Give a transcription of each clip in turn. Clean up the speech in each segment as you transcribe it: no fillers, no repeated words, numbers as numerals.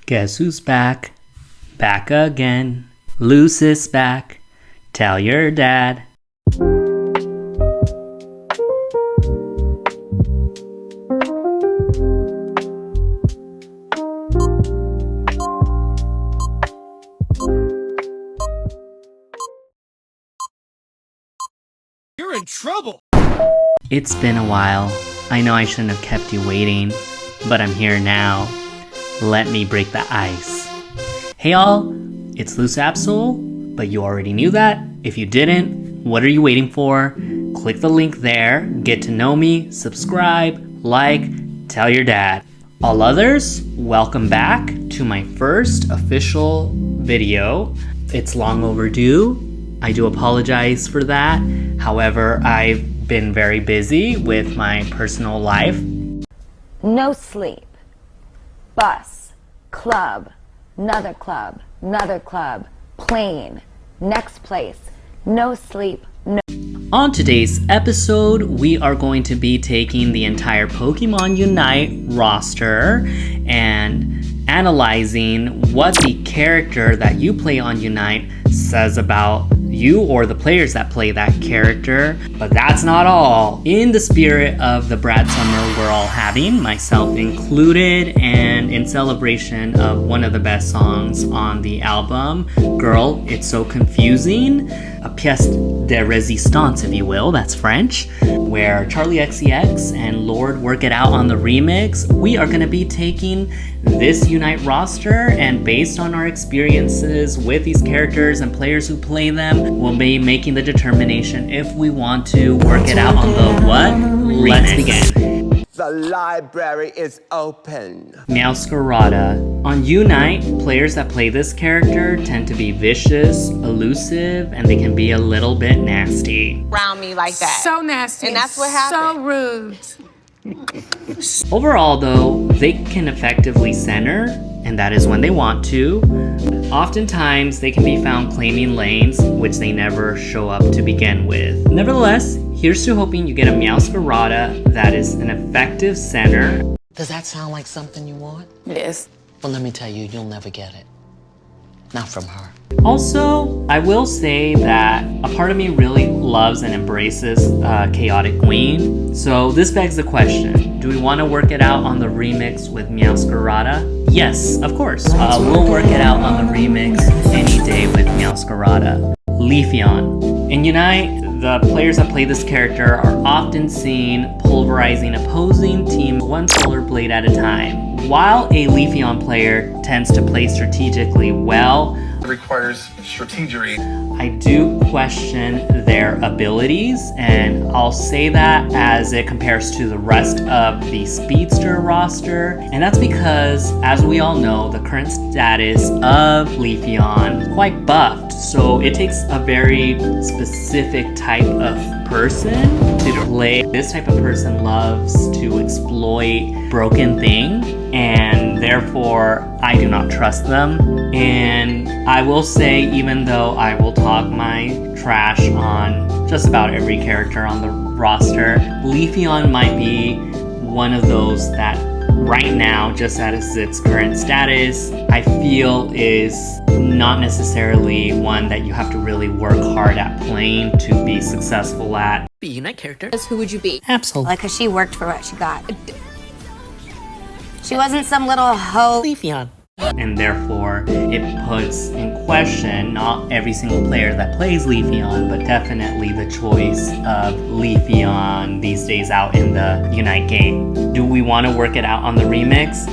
Guess who's back? Back again. Loose is back. Tell your dad. You're in trouble! It's been a while. I know I shouldn't have kept you waiting, but I'm here now. Let me break the ice. Hey all, it's Looseabsol, but you already knew that. If you didn't, what are you waiting for? Click the link there, get to know me, subscribe, like, tell your dad. All others, welcome back to my first official video. It's long overdue. I do apologize for that. However, I've been very busy with my personal life. No sleep. Bus, club, another club, plane, next place, no sleep, no. On today's episode, we are going to be taking the entire Pokemon Unite roster and analyzing what the character that you play on Unite says about you or the players that play that character. But that's not all. In the spirit of the Brat Summer we're all having, myself included, and in celebration of one of the best songs on the album, Girl, It's So Confusing, a pièce de résistance, if you will, that's French, where Charlie XCX and Lord work it out on the remix. We are going to be taking this Unite roster, and based on our experiences with these characters and players who play them, we'll be making the determination if we want to work it out on the what? Remix. Let's begin. The library is open. Meowscarada. On Unite, players that play this character tend to be vicious, elusive, and they can be a little bit nasty. Around me like that. So nasty. And that's what happened. So rude. Overall, though, they can effectively center, and that is when they want to. Oftentimes, they can be found claiming lanes, which they never show up to begin with. Nevertheless, here's to hoping you get a Meowscarada that is an effective center. Does that sound like something you want? Yes. Well, let me tell you, you'll never get it. Not from her. Also, I will say that a part of me really loves and embraces Chaotic Queen. So this begs the question, do we want to work it out on the remix with Meowscarada? Yes, of course. We'll work it out on the remix any day with Meowscarada. Leafeon. In Unite, the players that play this character are often seen pulverizing opposing teams one solar blade at a time. While a Leafeon player tends to play strategically well, it requires strategery. I do question their abilities, and I'll say that as it compares to the rest of the Speedster roster. And that's because, as we all know, the current status of Leafeon quite buffed. So it takes a very specific type of person to play. This type of person loves to exploit broken things, and therefore I do not trust them. And I will say, even though I will talk my trash on just about every character on the roster, Leafeon might be one of those that right now, just as its current status, I feel is not necessarily one that you have to really work hard at playing to be successful at. Be Unite character. Who would you be? Absolutely. Like, 'cause she worked for what she got. She wasn't some little hoe. Leafeon. And therefore, it puts in question not every single player that plays Leafeon, but definitely the choice of Leafeon these days out in the Unite game. Do we want to work it out on the remix?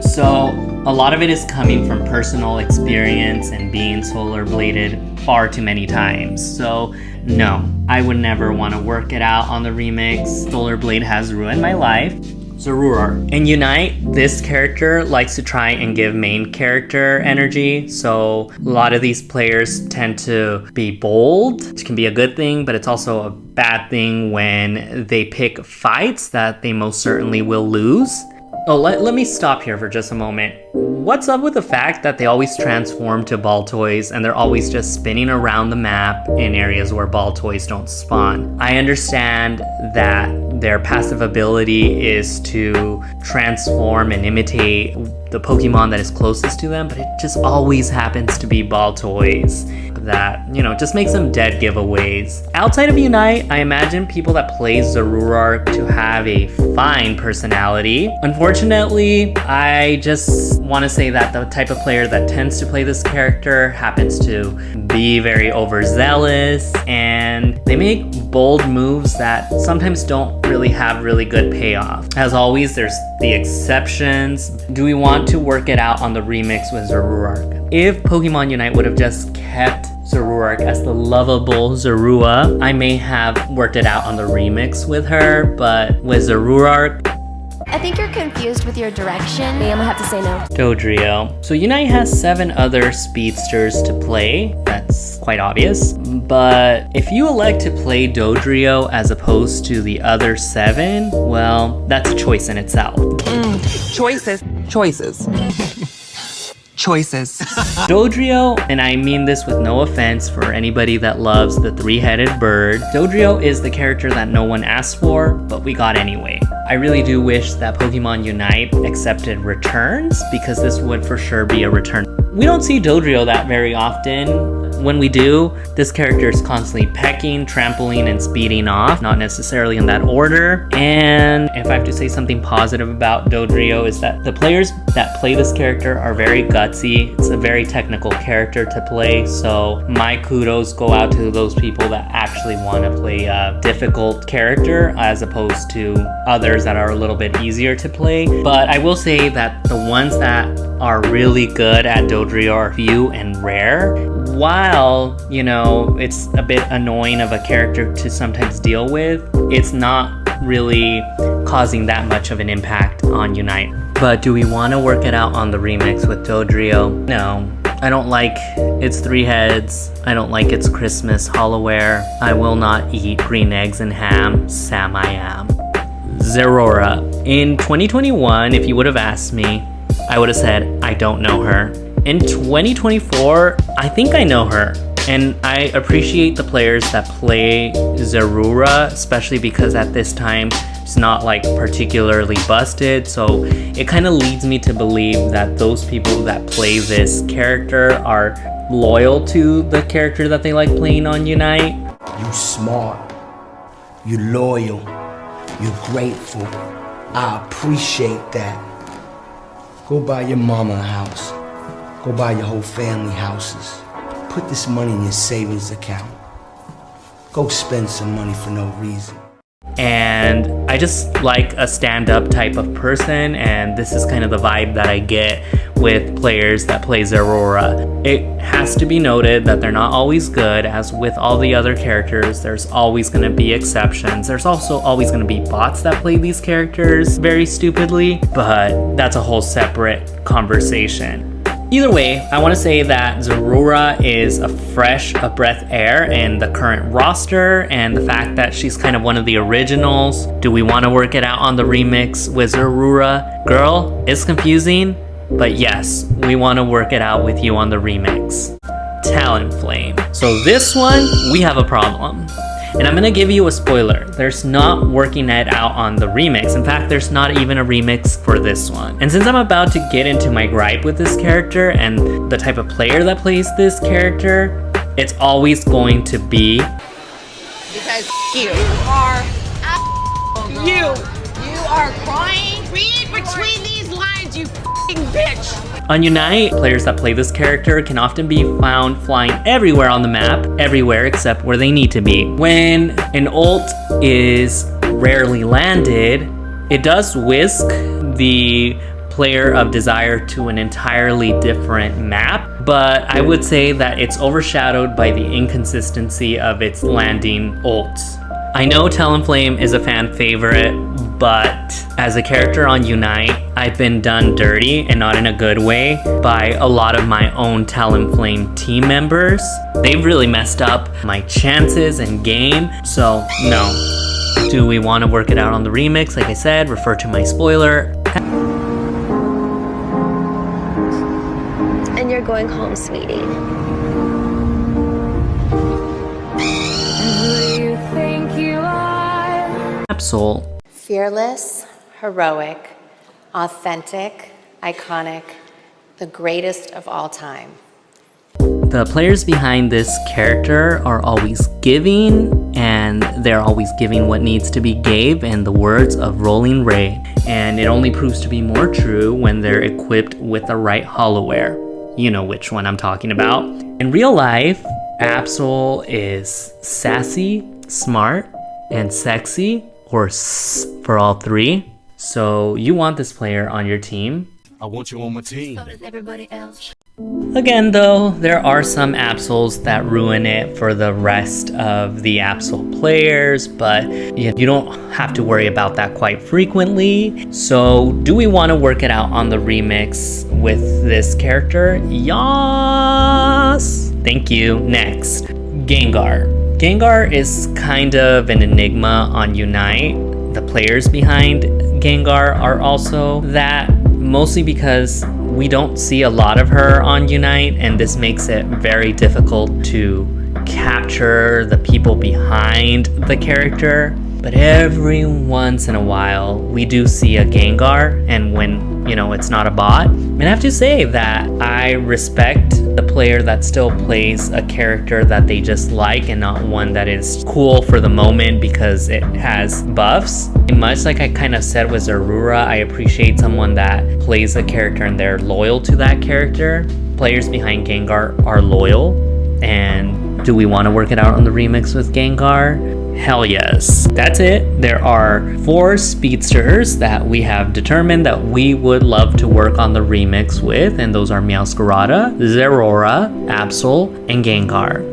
So, a lot of it is coming from personal experience and being solar bladed far too many times. So, no, I would never want to work it out on the remix. Solar Blade has ruined my life. Zorur. In Unite, this character likes to try and give main character energy, so a lot of these players tend to be bold, which can be a good thing, but it's also a bad thing when they pick fights that they most certainly will lose. Oh, let me stop here for just a moment. what's up with the fact that they always transform to ball toys and they're always just spinning around the map in areas where ball toys don't spawn? I understand that their passive ability is to transform and imitate the Pokemon that is closest to them, but it just always happens to be ball toys that, you know, just makes them dead giveaways. Outside of Unite, I imagine people that play Zoroark to have a fine personality. Unfortunately, I just want to say that the type of player that tends to play this character happens to be very overzealous, and they make bold moves that sometimes don't really have really good payoff. As always, there's the exceptions. Do we want to work it out on the remix with Zoroark? If Pokemon Unite would have just kept Zoroark as the lovable Zorua, I may have worked it out on the remix with her, but with Zoroark, I think you're confused with your direction. I'm gonna have to say no. Dodrio. So Unite has 7 other speedsters to play. That's quite obvious. But if you elect to play Dodrio as opposed to the other 7, well, that's a choice in itself. Choices. Dodrio, and I mean this with no offense for anybody that loves the 3-headed bird, Dodrio is the character that no one asked for, but we got anyway. I really do wish that Pokemon Unite accepted returns, because this would for sure be a return. We don't see Dodrio that very often. When we do, this character is constantly pecking, trampling, and speeding off, not necessarily in that order. And if I have to say something positive about Dodrio, is that the players that play this character are very gutsy. It's a very technical character to play, so my kudos go out to those people that actually want to play a difficult character as opposed to others that are a little bit easier to play. But I will say that the ones that are really good at Dodrio are few and rare. While, you know, it's a bit annoying of a character to sometimes deal with, it's not really causing that much of an impact on Unite. But do we want to work it out on the remix with Dodrio? No. I don't like its 3 heads. I don't like its Christmas hollowware. I will not eat green eggs and ham. Sam I am. Zerora. In 2021, if you would have asked me, I would have said, I don't know her. In 2024, I think I know her. And I appreciate the players that play Zorua, especially because at this time, it's not like particularly busted. So it kind of leads me to believe that those people that play this character are loyal to the character that they like playing on Unite. You smart, you loyal, you're grateful. I appreciate that. Go buy your mama a house. Go buy your whole family houses. Put this money in your savings account. Go spend some money for no reason. And I just like a stand-up type of person, and this is kind of the vibe that I get with players that play Zorora. It has to be noted that they're not always good. As with all the other characters, there's always going to be exceptions. There's also always going to be bots that play these characters very stupidly, but that's a whole separate conversation. Either way, I want to say that Zorora is a breath of air in the current roster, and the fact that she's kind of one of the originals. Do we want to work it out on the remix with Zorora? Girl, it's confusing, but yes, we want to work it out with you on the remix. Talonflame. So this one, we have a problem. And I'm gonna give you a spoiler. There's not working it out on the remix. In fact, there's not even a remix for this one. And since I'm about to get into my gripe with this character and the type of player that plays this character, it's always going to be Because you are you are crying. Read between these lines, you f***ing bitch. On Unite, players that play this character can often be found flying everywhere on the map, everywhere except where they need to be. When an ult is rarely landed, it does whisk the player of Desire to an entirely different map, but I would say that it's overshadowed by the inconsistency of its landing ults. I know Talonflame is a fan favorite, but as a character on Unite, I've been done dirty, and not in a good way, by a lot of my own Talonflame team members. They've really messed up my chances in game, so no. Do we want to work it out on the remix? Like I said, refer to my spoiler. And you're going home, sweetie. Who do you think you are? Absol. Fearless, heroic, authentic, iconic, the greatest of all time. The players behind this character are always giving, and they're always giving what needs to be gave in the words of Rolling Ray. And it only proves to be more true when they're equipped with the right hollowware. You know which one I'm talking about. In real life, Absol is sassy, smart, and sexy, or S for all three. So you want this player on your team. I want you on my team. So does everybody else. Again though, there are some Absols that ruin it for the rest of the Absol players, but you don't have to worry about that quite frequently. So do we want to work it out on the remix with this character? Yes! Thank you. Next, Gengar. Gengar is kind of an enigma on Unite. The players behind Gengar are also that, mostly because we don't see a lot of her on Unite, and this makes it very difficult to capture the people behind the character. But every once in a while, we do see a Gengar, and when, it's not a bot. And I have to say that I respect the player that still plays a character that they just like and not one that is cool for the moment because it has buffs. Much like I kind of said with Zorua, I appreciate someone that plays a character and they're loyal to that character. Players behind Gengar are loyal. And do we want to work it out on the remix with Gengar? Hell yes. That's it. There are 4 speedsters that we have determined that we would love to work on the remix with, and those are Meowscarada, Zeraora, Absol, and Gengar.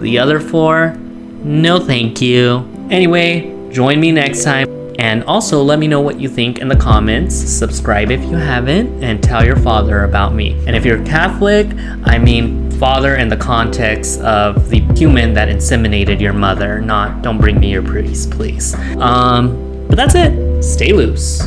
The other 4, no thank you. Anyway, join me next time, and also let me know what you think in the comments. Subscribe if you haven't, and tell your father about me. And if you're Catholic, I mean father in the context of the human that inseminated your mother, not don't bring me your priest, please. But that's it. Stay loose.